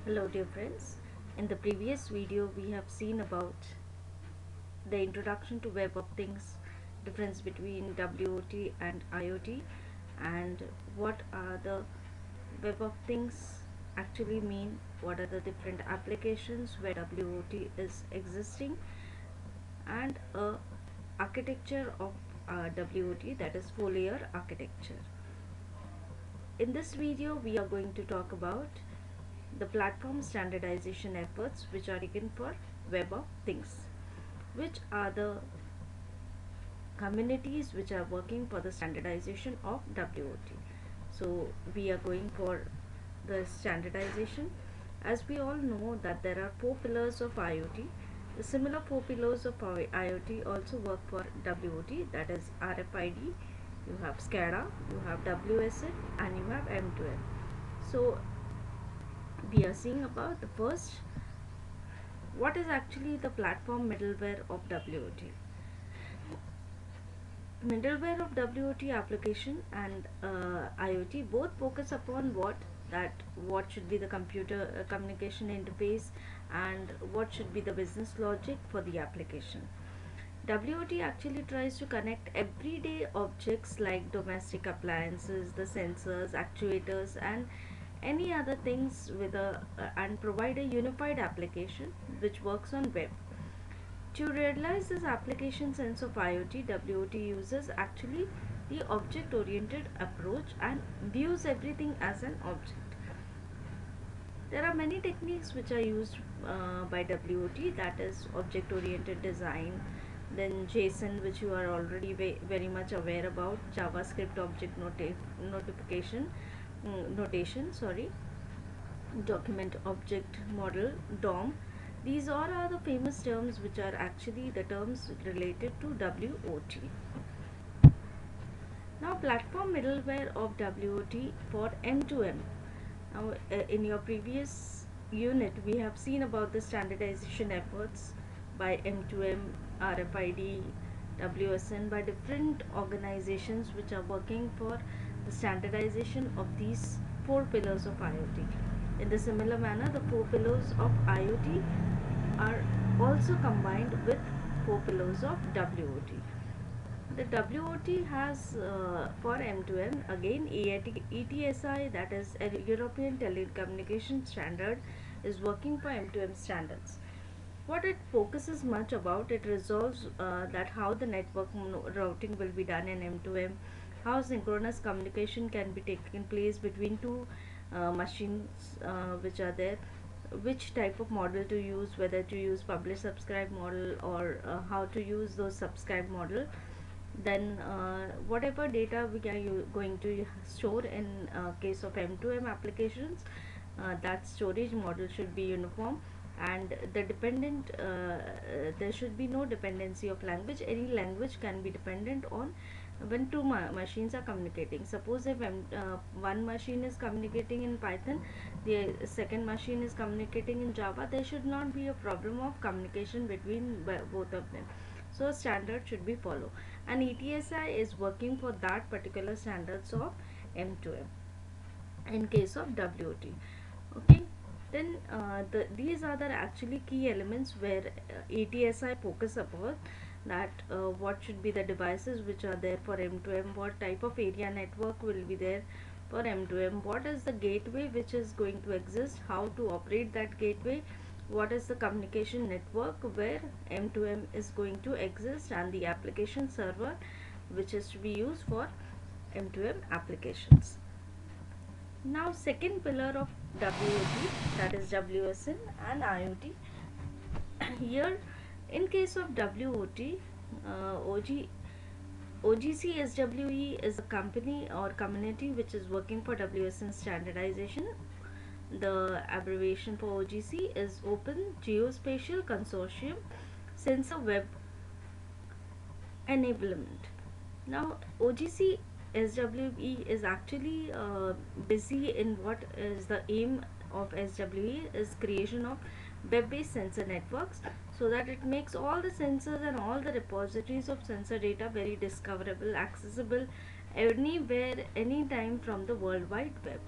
Hello dear friends, in the previous video we have seen about the introduction to Web of Things, difference between WOT and IoT, and what are the Web of Things actually mean, what are the different applications where WOT is existing, and a architecture of WOT, that is 4-layer architecture. In this video we are going to talk about the platform standardization efforts which are taken for Web of Things, which are the communities which are working for the standardization of WOT. So we are going for the standardization. As we all know that there are 4 pillars of IoT. The similar 4 pillars of IoT also work for WOT, that is RFID, you have SCADA, you have WSN, and you have M2M. So we are seeing about the first, what is actually the platform middleware of WOT. Middleware of WOT application and IoT both focus upon what should be the computer communication interface and what should be the business logic for the application. WOT actually tries to connect everyday objects like domestic appliances, the sensors, actuators, and any other things with a and provide a unified application which works on web. To realize this application sense of IoT, WOT uses actually the object oriented approach and views everything as an object. There are many techniques which are used by WOT, that is object oriented design, then JSON, which you are already very much aware about, JavaScript object notification notation, sorry, document object model, DOM. These all are the famous terms which are actually the terms related to WOT. Now platform middleware of WOT for M2M. Now in your previous unit we have seen about the standardization efforts by M2M, RFID, WSN, by different organizations which are working for the standardization of these 4 pillars of IoT. In the similar manner, the 4 pillars of IoT are also combined with 4 pillars of WOT. The WOT has for M2M again ETSI, that is a European Telecommunication Standard, is working for M2M standards. What it focuses much about, it resolves that how the network routing will be done in M2M, how synchronous communication can be taken place between two machines which are there, which type of model to use, whether to use publish subscribe model or how to use those subscribe model. Then whatever data we are going to store in case of M2M applications, that storage model should be uniform, and the dependent there should be no dependency of language. Any language can be dependent on when two machines are communicating. Suppose if one machine is communicating in Python, the second machine is communicating in Java, there should not be a problem of communication between both of them. So standard should be followed, and ETSI is working for that particular standards of M2M in case of WOT. Okay, then these are the actually key elements where ETSI focus upon, that what should be the devices which are there for M2M, what type of area network will be there for M2M, what is the gateway which is going to exist, how to operate that gateway, what is the communication network where M2M is going to exist, and the application server which is to be used for M2M applications. Now second pillar of WOT, that is WSN and IoT. Here in case of WOT, OGC SWE is a company or community which is working for WSN standardization. The abbreviation for OGC is Open Geospatial Consortium Sensor Web Enablement. Now OGC SWE is actually busy in what is the aim of SWE is creation of web-based sensor networks, so that it makes all the sensors and all the repositories of sensor data very discoverable, accessible anywhere, anytime from the World Wide Web.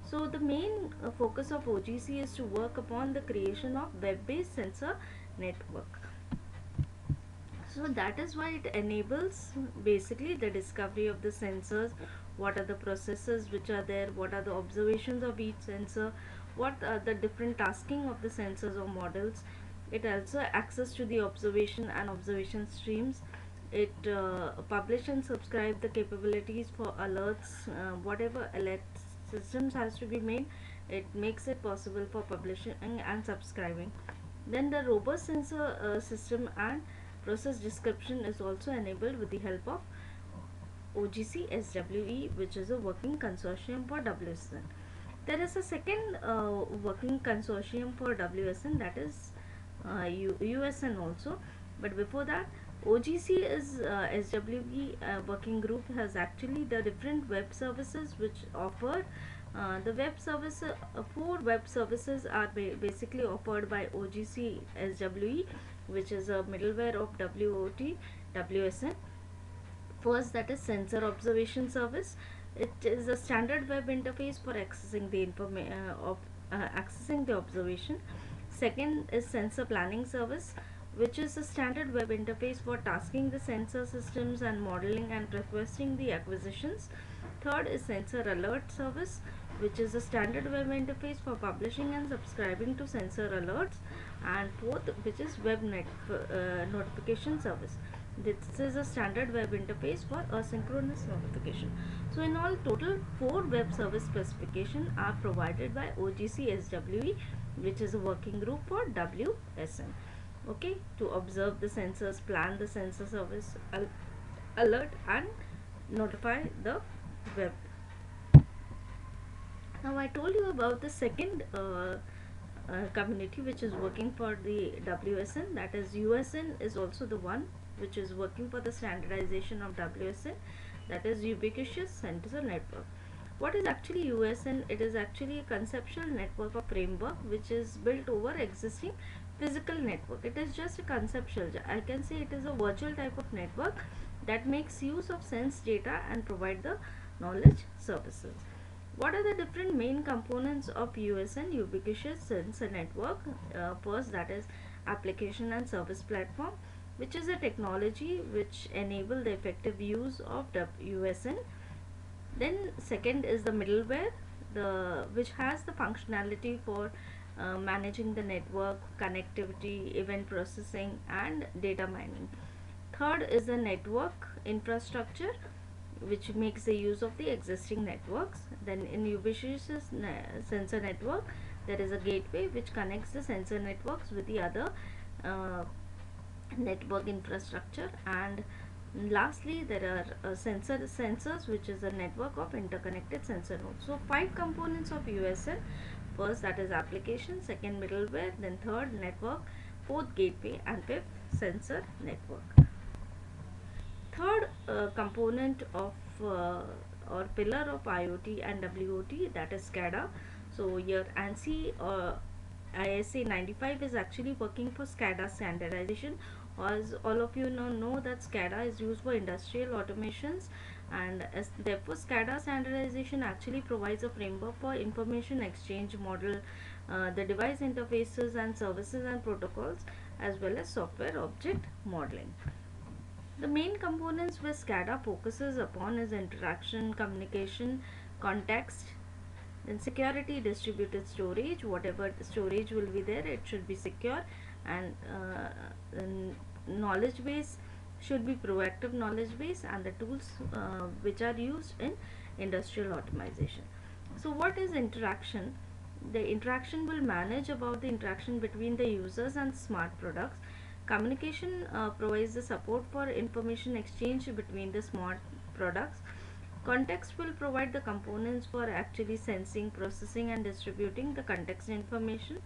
So the main focus of OGC is to work upon the creation of web-based sensor network. So that is why it enables basically the discovery of the sensors, what are the processes which are there, what are the observations of each sensor, what are the different tasking of the sensors or models. It also access to the observation and observation streams. It publish and subscribe the capabilities for alerts, whatever alert systems has to be made, it makes it possible for publishing and subscribing. Then the robust sensor system and process description is also enabled with the help of OGC SWE, which is a working consortium for WSN. There is a second working consortium for WSN, that is USN also. But before that, OGC is SWE working group has actually the different web services which offered. The web service, four web services are basically offered by OGC SWE, which is a middleware of WOT WSN. First, that is sensor observation service. It is a standard web interface for accessing the accessing the observation. Second is sensor planning service, which is a standard web interface for tasking the sensor systems and modeling and requesting the acquisitions. Third is sensor alert service, which is a standard web interface for publishing and subscribing to sensor alerts. And fourth, which is notification service. This is a standard web interface for asynchronous notification. So in all, total 4 web service specifications are provided by OGC SWE, which is a working group for WSN. Okay, to observe the sensors, plan the sensor service, alert and notify the web. Now I told you about the second community which is working for the WSN, that is USN is also the one which is working for the standardization of WSN, that is Ubiquitous Sensor Network. What is actually USN? It is actually a conceptual network or framework which is built over existing physical network. It is just a conceptual, I can say it is a virtual type of network that makes use of sense data and provide the knowledge services. What are the different main components of USN, Ubiquitous Sensor Network? First, that is application and service platform, which is a technology which enable the effective use of USN. Then second is the middleware, which has the functionality for managing the network, connectivity, event processing and data mining. Third is the network infrastructure, which makes the use of the existing networks. Then in Ubiquitous Sensor Network, there is a gateway which connects the sensor networks with the other uh, network infrastructure. And lastly, there are sensors, which is a network of interconnected sensor nodes. So 5 components of USN. First, that is application, second middleware, then third network, fourth gateway and fifth sensor network. Third component of or pillar of IoT and WOT, that is SCADA. So here ANSI ISA 95 is actually working for SCADA standardization. As all of you know that SCADA is used for industrial automations, and as therefore SCADA standardization actually provides a framework for information exchange model, the device interfaces and services and protocols, as well as software object modeling. The main components where SCADA focuses upon is interaction, communication, context, then security, distributed storage. Whatever storage will be there, it should be secure, and knowledge base should be proactive knowledge base, and the tools which are used in industrial automation. So what is interaction? The interaction will manage about the interaction between the users and smart products. Communication provides the support for information exchange between the smart products. Context will provide the components for actually sensing, processing and distributing the context information.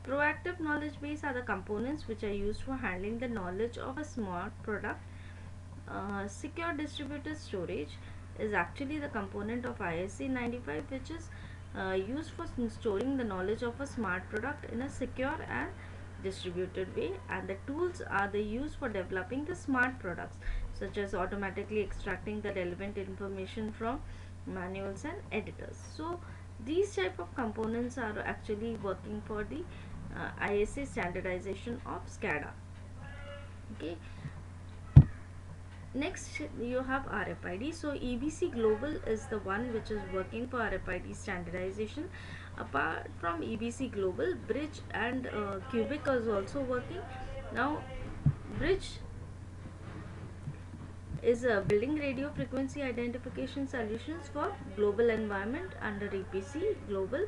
Proactive knowledge base are the components which are used for handling the knowledge of a smart product. Secure distributed storage is actually the component of ISA 95, which is used for storing the knowledge of a smart product in a secure and distributed way. And the tools are the used for developing the smart products, such as automatically extracting the relevant information from manuals and editors. So These type of components are actually working for the ISA standardization of SCADA. Okay, next you have RFID. So EBC Global is the one which is working for RFID standardization. Apart from EBC Global, Bridge and Cubic is also working. Now Bridge is a building radio frequency identification solutions for global environment under EPC Global.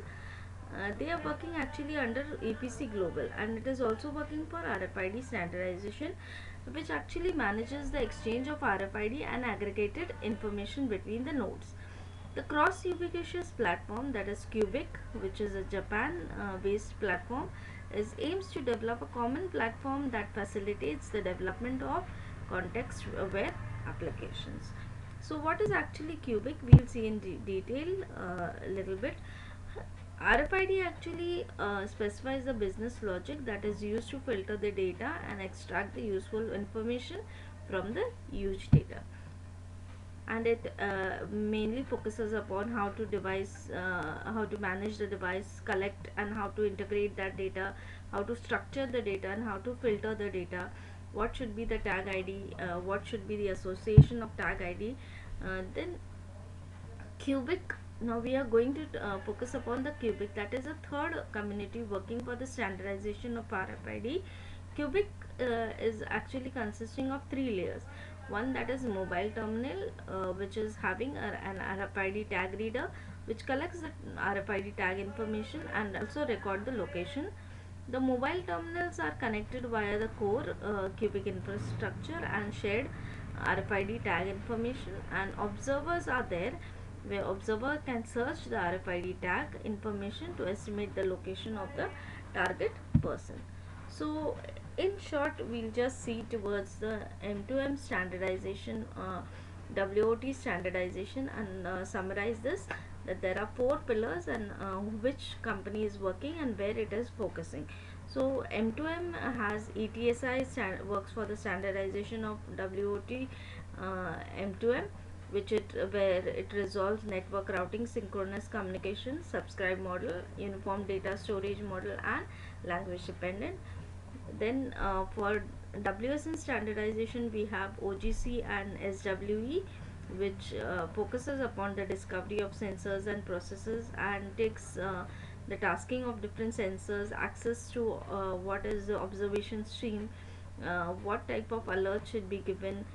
They are working actually under EPC Global, and it is also working for RFID standardization, which actually manages the exchange of RFID and aggregated information between the nodes. The cross ubiquitous platform, that is Cubic, which is a Japan based platform, is aims to develop a common platform that facilitates the development of context aware applications. So what is actually Cubic? We'll see in detail a little bit. RFID actually specifies the business logic that is used to filter the data and extract the useful information from the huge data, and it mainly focuses upon how to manage the device, collect and how to integrate that data, how to structure the data and how to filter the data, what should be the tag ID, what should be the association of tag ID. Then Cubic, now we are going to focus upon the Cubic, that is a third community working for the standardization of RFID. Cubic is actually consisting of three layers. One, that is mobile terminal, which is having an RFID tag reader which collects the RFID tag information and also record the location. The mobile terminals are connected via the core Cubic infrastructure and shared RFID tag information, and observers are there where observer can search the RFID tag information to estimate the location of the target person. So in short, we'll just see towards the M2M standardization, WOT standardization, and summarize this, that there are four pillars and which company is working and where it is focusing. So M2M has ETSI works for the standardization of WOT, M2M, which it where it resolves network routing, synchronous communication, subscribe model, uniform data storage model, and language dependent. Then for WSN standardization, we have OGC and SWE, which focuses upon the discovery of sensors and processes and takes the tasking of different sensors, access to what is the observation stream, what type of alert should be given,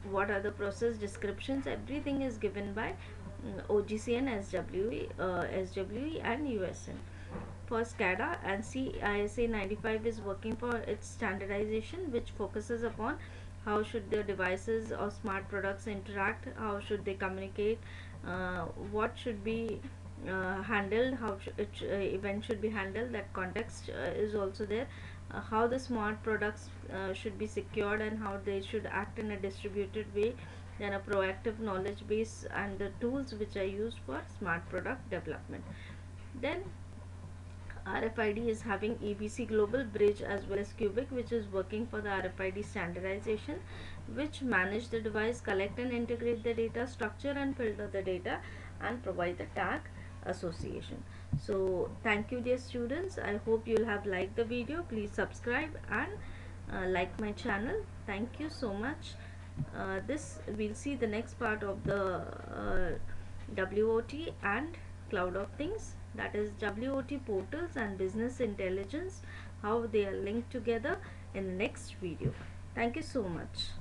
what are the process descriptions, everything is given by OGC and SWE and USN. For SCADA, and CISA 95 is working for its standardization, which focuses upon how should the devices or smart products interact, how should they communicate, what should be handled, how event should be handled, that context is also there, how the smart products should be secured and how they should act in a distributed way, then a proactive knowledge base and the tools which are used for smart product development. Then RFID is having EBC Global, Bridge as well as Cubic, which is working for the RFID standardization, which manage the device, collect and integrate the data, structure and filter the data, and provide the tag association. So thank you dear students, I hope you'll have liked the video. Please subscribe and like my channel. Thank you so much. This we'll see the next part of the WOT and Cloud of Things, that is WOT portals and business intelligence, how they are linked together in the next video. Thank you so much.